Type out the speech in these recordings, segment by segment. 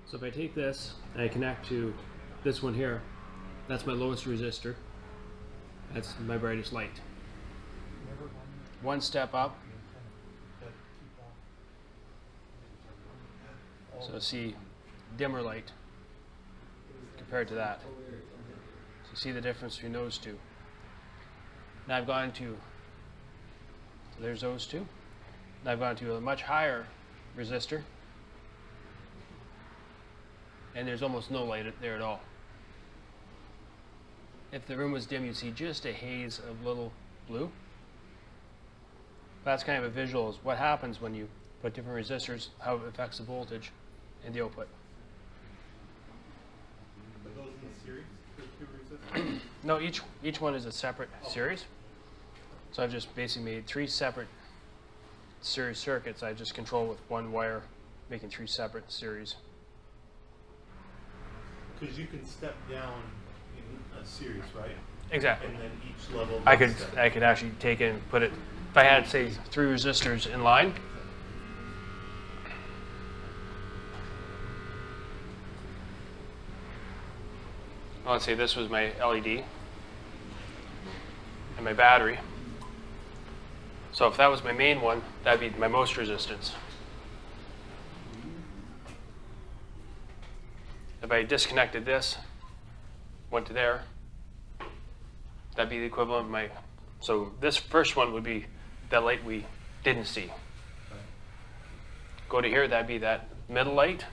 So if I take this and I connect to this one here, that's my lowest resistor. That's my brightest light. One step up. So see dimmer light compared to that. So see the difference between those two. Now I've gone to, so there's those two. Now I've gone to a much higher resistor. And there's almost no light there at all. If the room was dim, you'd see just a haze of little blue. That's kind of a visual of what happens when you put different resistors, how it affects the voltage and the output. Are those in the series, the two resistors? No, each one is a separate series. So I've just basically made 3 separate series circuits. I just control with one wire, making 3 separate series. Because you can step down in a series, right? Exactly. And then each level. I could actually take it and put it, if I had, say, 3 resistors in line. Well, let's say this was my LED and my battery. So if that was my main one, that'd be my most resistance. If I disconnected this, went to there, that'd be the equivalent of my, so this first one would be that light we didn't see. Go to here, that'd be that middle light.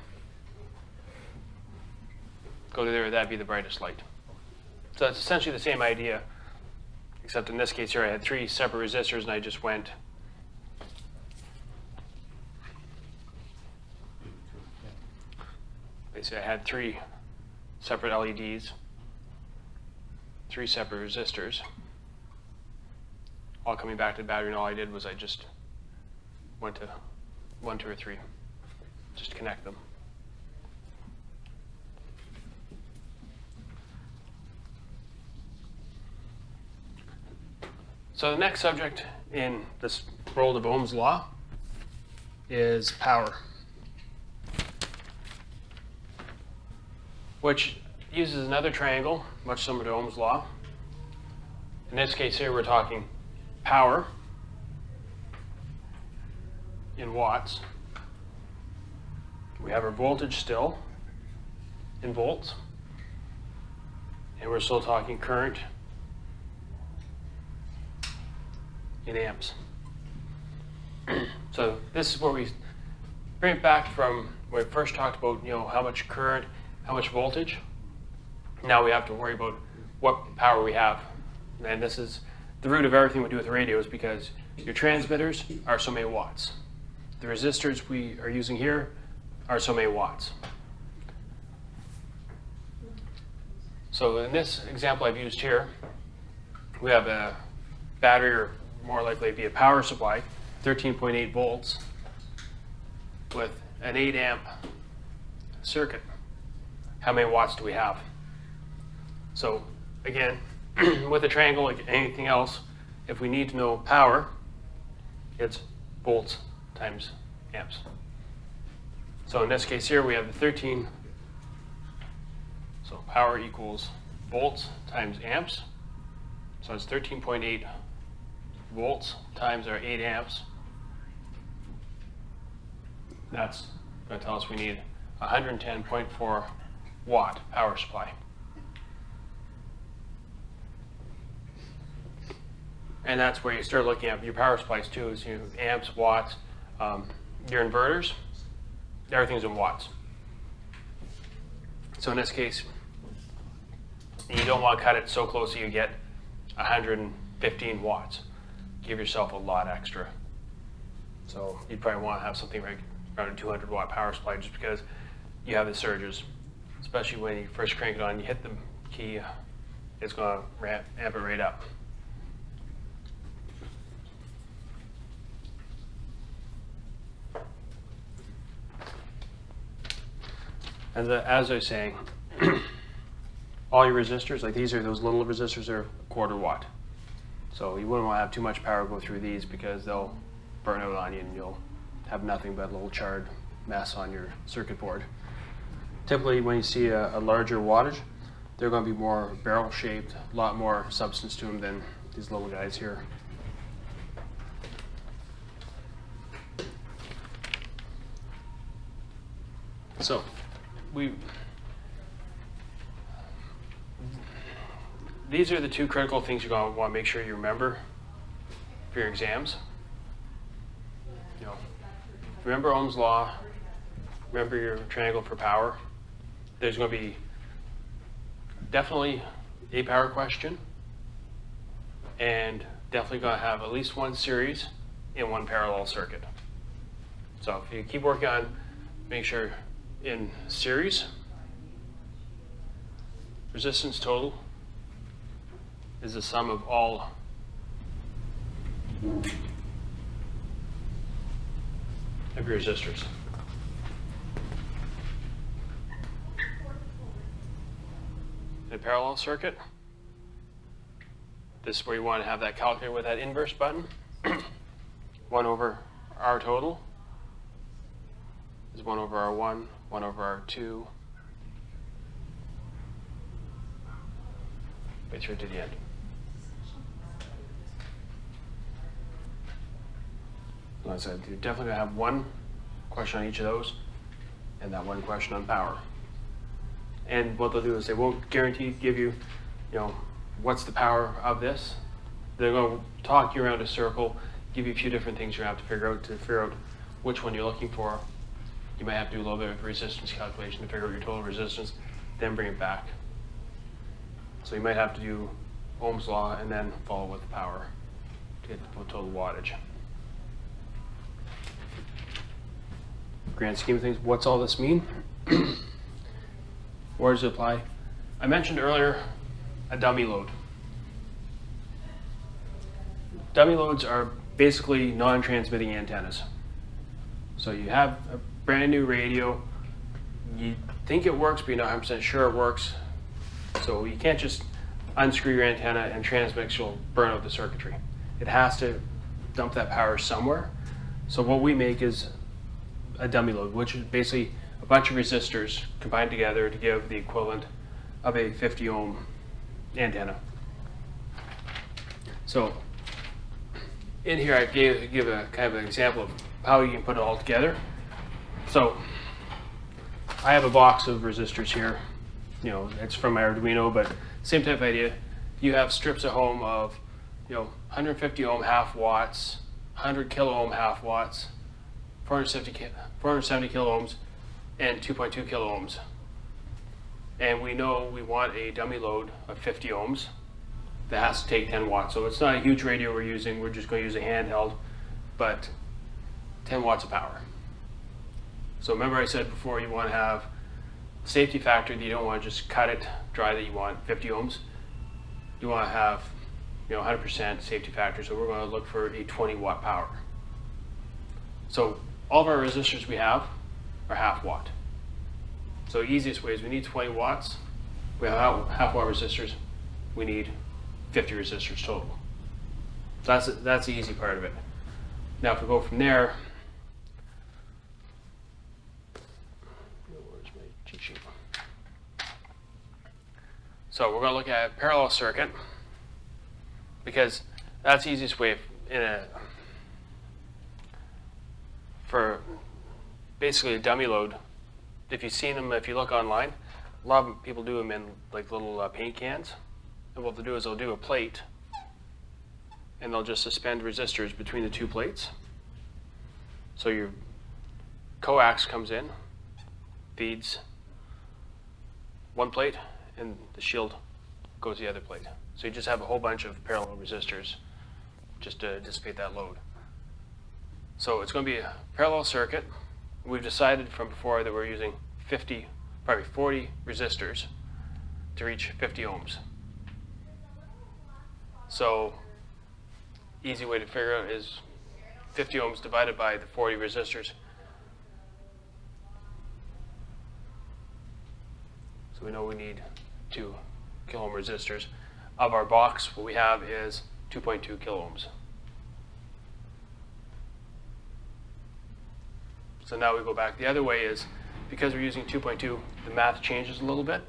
Go to there, that'd be the brightest light. So it's essentially the same idea, except in this case here I had 3 separate resistors and I just went basically I had 3 separate LEDs, 3 separate resistors, all coming back to the battery, and all I did was I just went to 1, 2, or 3, just to connect them. So the next subject in this world of Ohm's law is power, which uses another triangle, much similar to Ohm's law. In this case here, we're talking power in watts. We have our voltage still in volts, and we're still talking current in amps. So this is where we bring it back from when we first talked about, how much current, how much voltage. Now we have to worry about what power we have. And this is the root of everything we do with radios, because your transmitters are so many watts. The resistors we are using here are so many watts. So in this example I've used here, we have a battery, or more likely be a power supply, 13.8 volts with an 8 amp circuit. How many watts do we have? So again, with a triangle, like anything else, if we need to know power, it's volts times amps. So in this case here, we have the 13. So power equals volts times amps. So it's 13.8 volts times our 8 amps. That's going to tell us we need 110.4 watt power supply. And that's where you start looking at your power supplies too, is amps, watts, your inverters, everything's in watts. So in this case, you don't want to cut it so close that you get 115 watts. Give yourself a lot extra. So you'd probably want to have something like around a 200 watt power supply, just because you have the surges, especially when you first crank it on, you hit the key, it's going to amp it right up. And as I was saying, all your resistors, like these are those little resistors, are 1/4 watt. So you wouldn't want to have too much power go through these, because they'll burn out on you and you'll have nothing but a little charred mess on your circuit board. Typically when you see a larger wattage, they're going to be more barrel shaped, a lot more substance to them than these little guys here. So these are the two critical things you're going to want to make sure you remember for your exams. You know, remember Ohm's law, remember your triangle for power. There's going to be definitely a power question, and definitely going to have at least one series in one parallel circuit. So if you keep working on, make sure in series, resistance total is the sum of all of your resistors. In a parallel circuit, this is where you want to have that calculator with that inverse button. 1 over R total is 1 over R1, 1 over R2, right through to the end. Like I said, you're definitely going to have one question on each of those, and that one question on power. And what they'll do is they won't guarantee give you, what's the power of this. They're going to talk you around a circle, give you a few different things you have to figure out which one you're looking for. You might have to do a little bit of resistance calculation to figure out your total resistance, then bring it back. So you might have to do Ohm's law and then follow with the power to get the total wattage. Grand scheme of things, what's all this mean? Where does it apply? I mentioned earlier a dummy load. Dummy loads are basically non-transmitting antennas. So you have a brand new radio, you think it works, but you're not 100% sure it works. So you can't just unscrew your antenna and transmix, you'll burn out the circuitry. It has to dump that power somewhere. So what we make is a dummy load, which is basically a bunch of resistors combined together to give the equivalent of a 50 ohm antenna. So in here I give a kind of an example of how you can put it all together. So I have a box of resistors here. It's from my Arduino, but same type of idea. You have strips at home of 150 ohm half watts, 100 kilo ohm half watts, 470 kilo ohms, and 2.2 kilo ohms. And we know we want a dummy load of 50 ohms that has to take 10 watts. So it's not a huge radio we're using, we're just going to use a handheld, but 10 watts of power. So remember I said before, you want to have safety factor that you don't want to just cut it dry, that you want 50 ohms. You want to have 100% safety factor, so we're going to look for a 20 watt power. So all of our resistors we have are half watt. So easiest way is we need 20 watts. We have half watt resistors. We need 50 resistors total. So that's the easy part of it. Now if we go from there, where's my cheat sheet? So we're going to look at a parallel circuit, because that's the easiest way for basically a dummy load. If you've seen them, if you look online, a lot of people do them in like little paint cans. And what they'll do is they'll do a plate, and they'll just suspend resistors between the two plates. So your coax comes in, feeds one plate, and the shield goes to the other plate. So you just have a whole bunch of parallel resistors just to dissipate that load. So it's going to be a parallel circuit. We've decided from before that we're using 40 resistors to reach 50 ohms. So easy way to figure out is 50 ohms divided by the 40 resistors. So we know we need 2 kilo ohm resistors. Of our box, what we have is 2.2 kilo ohms. So now we go back the other way is, if because we're using 2.2, the math changes a little bit.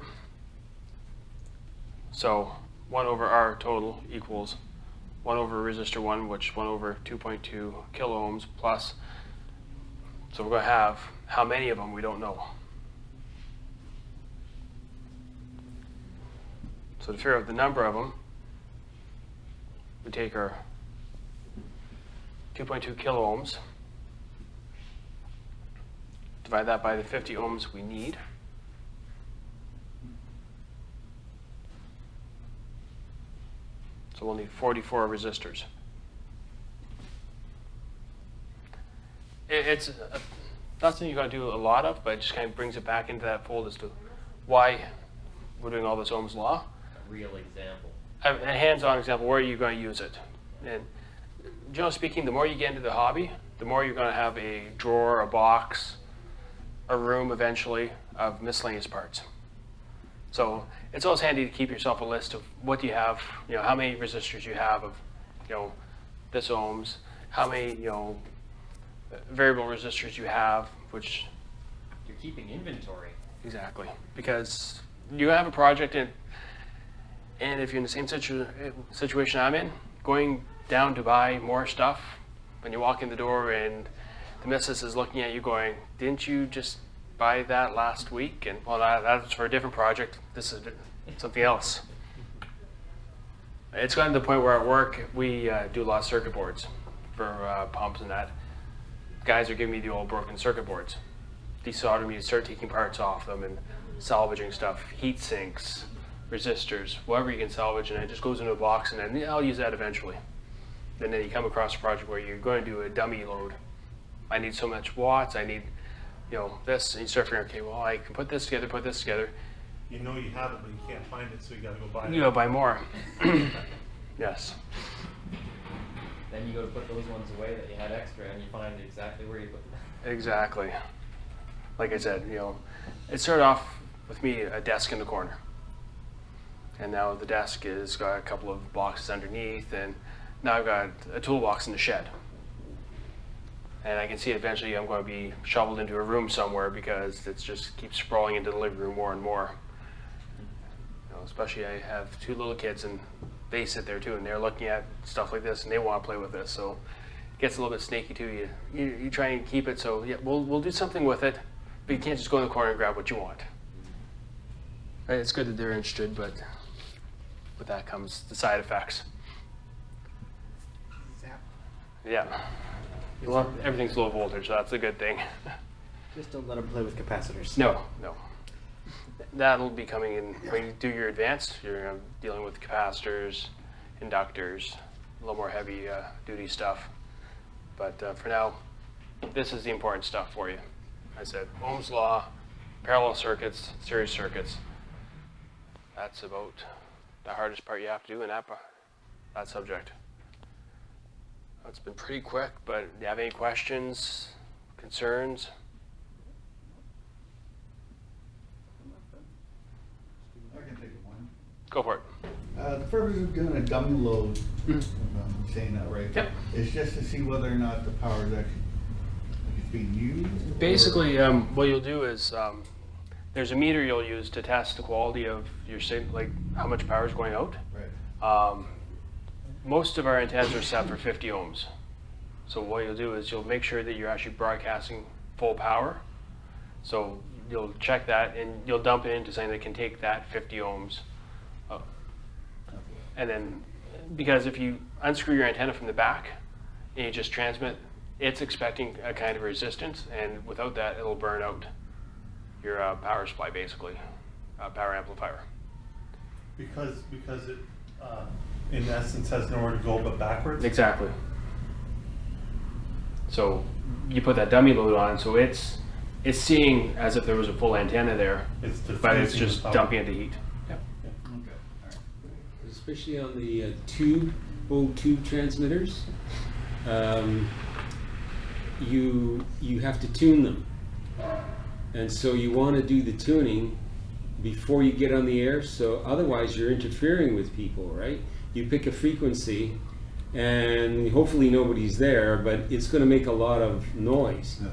So 1 over R total equals 1 over resistor 1, which 1 over 2.2 kilo ohms plus. So we're going to have how many of them we don't know. So to figure out the number of them, we take our 2.2 kilo ohms, divide that by the 50 ohms we need. So we'll need 44 resistors. It's not something you're going to do a lot of, but it just kind of brings it back into that fold as to why we're doing all this Ohm's law. A real example. A hands-on example, where are you going to use it? And generally speaking, the more you get into the hobby, the more you're going to have a drawer, a box, a room eventually of miscellaneous parts. So it's always handy to keep yourself a list of what do you have, how many resistors you have of, this ohms, how many, variable resistors you have, which... You're keeping inventory. Exactly. Because you have a project and if you're in the same situation I'm in, going down to buy more stuff, when you walk in the door and the missus is looking at you going, didn't you just buy that last week? And well, that's for a different project. This is something else. It's gotten to the point where at work we do a lot of circuit boards for pumps and that. Guys are giving me the old broken circuit boards. Desolder me to start taking parts off them and salvaging stuff, heat sinks, resistors, whatever you can salvage, and it just goes into a box, and then I'll use that eventually. And then you come across a project where you're going to do a dummy load. I need so much watts, I need this, and you start figuring, okay, well, I can put this together, You know you have it, but you can't find it, so you gotta go buy it. You gotta buy more. Yes. Then you go to put those ones away that you had extra, and you find exactly where you put them. Exactly. Like I said, it started off with me a desk in the corner. And now the desk has got a couple of boxes underneath, and now I've got a toolbox in the shed. And I can see eventually I'm going to be shoveled into a room somewhere because it just keeps sprawling into the living room more and more. Especially I have 2 little kids and they sit there too and they're looking at stuff like this and they want to play with this. So it gets a little bit snaky too. You try and keep it so yeah, we'll do something with it, but you can't just go in the corner and grab what you want. Right, it's good that they're interested, but with that comes the side effects. Yeah. Well, everything's low voltage, so that's a good thing. Just don't let them play with capacitors. No. That'll be coming in when you do your advanced. You're dealing with capacitors, inductors, a little more heavy duty stuff. But for now, this is the important stuff for you. I said Ohm's law, parallel circuits, series circuits. That's about the hardest part you have to do in that subject. It's been pretty quick, but do you have any questions, concerns? I can take one. Go for it. The purpose of doing a dummy load, if I'm saying that right, Yep. is just to see whether or not the power is actually being used? Basically, what you'll do is there's a meter you'll use to test the quality of your signal, like how much power is going out. Right. Most of our antennas are set for 50 ohms. So what you'll do is you'll make sure that you're actually broadcasting full power. So you'll check that and you'll dump it into something that can take that 50 ohms. And then, because if you unscrew your antenna from the back and you just transmit, it's expecting a kind of resistance, and without that, it'll burn out your power supply, basically, power amplifier. Because it, in essence, has nowhere to go but backwards? Exactly. So you put that dummy load on, so it's seeing as if there was a full antenna there, but it's just dumping it to heat. Yep. Okay. All right. Especially on the old tube transmitters, you have to tune them, and so you want to do the tuning before you get on the air. So otherwise, you're interfering with people, right? You pick a frequency, and hopefully nobody's there, but it's going to make a lot of noise. Yeah.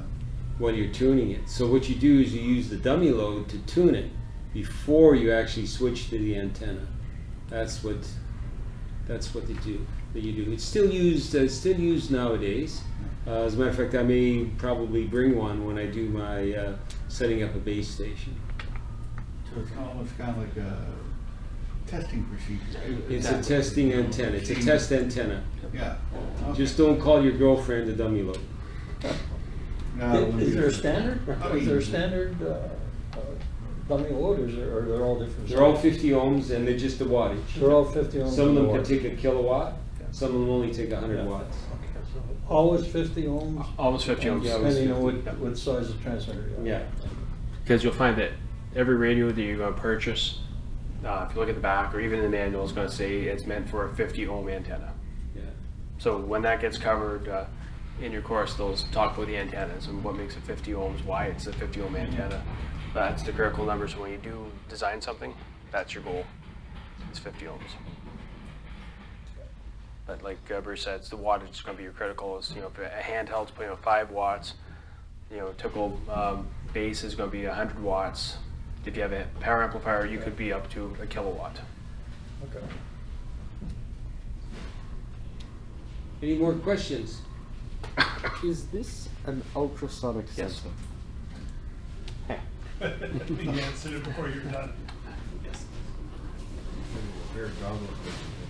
when you're tuning it. So what you do is you use the dummy load to tune it before you actually switch to the antenna. That's what they do. That you do. It's still used nowadays. As a matter of fact, I may probably bring one when I do my setting up a base station. So it's almost kind of like a testing procedure. It's a testing antenna. It's a test antenna. Yeah. Okay. Just don't call your girlfriend a dummy load. No, it wouldn't Is be there a the- standard? Oh, Is there a yeah. standard dummy load, or they're all different? They're all 50 ohms and they're just the wattage. They're all 50 ohms. Some of them or can more. take a kilowatt. Some of them only take 100 Yeah. watts. Okay, so always 50 ohms? Almost 50 ohms. Yeah, always Depending on 50. what size of transmitter you have. Yeah. Because you'll find that every radio that you're going to purchase, if you look at the back or even in the manual, it's going to say it's meant for a 50 ohm antenna. Yeah. So when that gets covered in your course, they'll talk about the antennas and what makes it 50 ohms, why it's a 50 ohm antenna. That's the critical number. So when you do design something, that's your goal. It's 50 ohms. But like Bruce said, it's the wattage is going to be your critical. Is, if a handheld's putting out 5 watts, a typical base is going to be 100 watts. If you have a power amplifier, you could be up to a kilowatt. Okay. Any more questions? Is this an ultrasonic Yes. sensor? You answered it before you're done. Yes. Fair goggle question.